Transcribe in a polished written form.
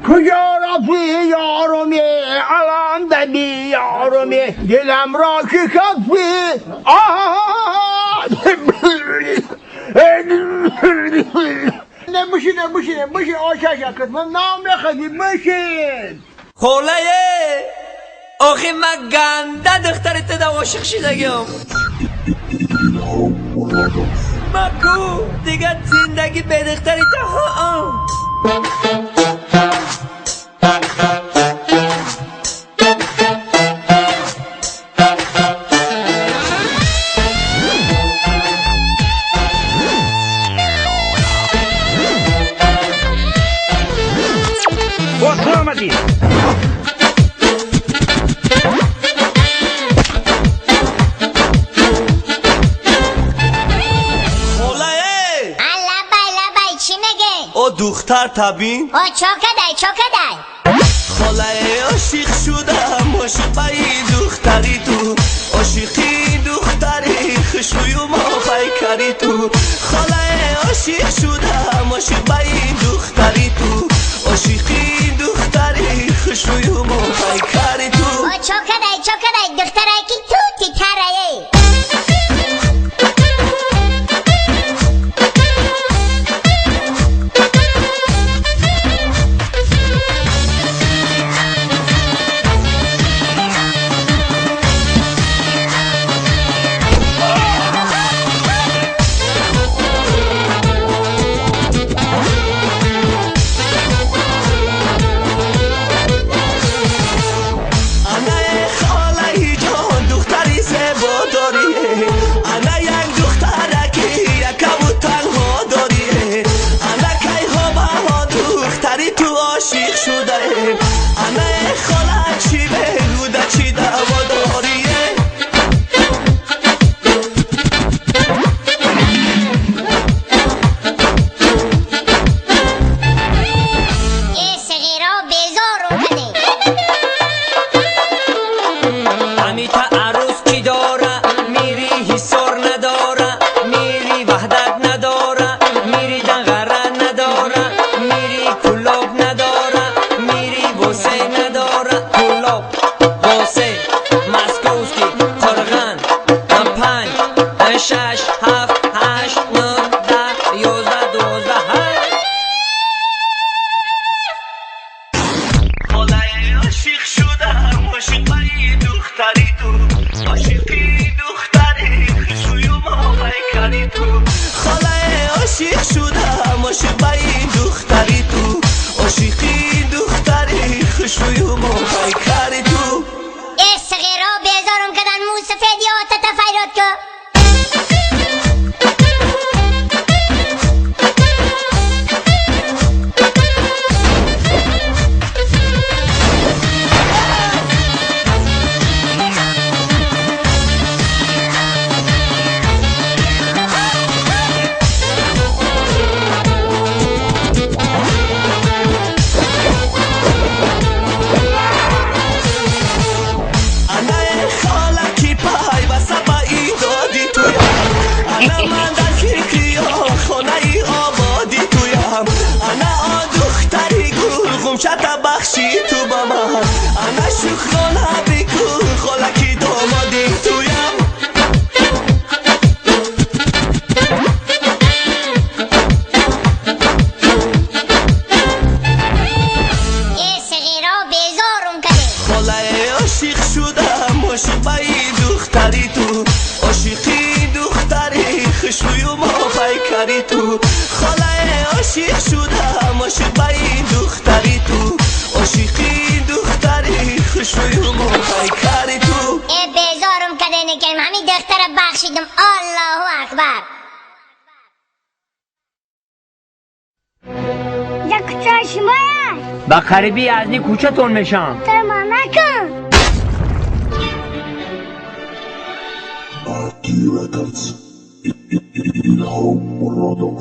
کجا رفتی یارمی الان دبی یارمی دلم را شکستی نمیشه آشاشا کتمم نام نخدیم بشید خوله آخی من گنده دخترت دا عاشق شدگیم مکو دیگه زندگی به دخترت ها آمدی او دختر تبین او چاکدای خاله عاشق شدم عاشقی دختری تو عاشقی دختری خوشویو ما پیکری تو خاله عاشق شدم عاشقی دختری تو عاشقی دختری خوشویو ما پیکری تو او چاکدای دخترای که تو تیترایه عاشق شده انا خاله چی بگوده چی دوا داریه ای صغیرا بیزار اومده همیتا عروس چی داره میری حسار نداره میری وحدت نداره میری دنغره نداره میری کلاب نداره میری بوسه نداره کلاب بوسه مسکوسکی قرغن پنج شش هفت هشت نه ده یازده دوازده خاله عاشق شدم عاشقی دختری تو عاشقی دختری خوشویو ما پیکری تو خاله عاشق شدم عاشقی دختری تو عاشقی دختری خوشویو ما پیکری تو ای صغیرا بیزارم کدن مو سفید یا تتفیرات که شتا بخشی تو با من انا شکرانه بکن خالکی دامادی تویم ای صغیرا بیزارم کده خاله عاشق شدم عاشقی دختری تو عاشقی دختری خوشویو ما پیکری تو خاله عاشق شدم عاشقی دختری تو عاشقی دختری خوشویو ما پیکری تو ای بیزارم کده نکرم همین دختر بخشیدم الله اکبر یا کچه شمایه با قریبی از این کوچه تون میشم ترما نکن Records. Ilham Brothers.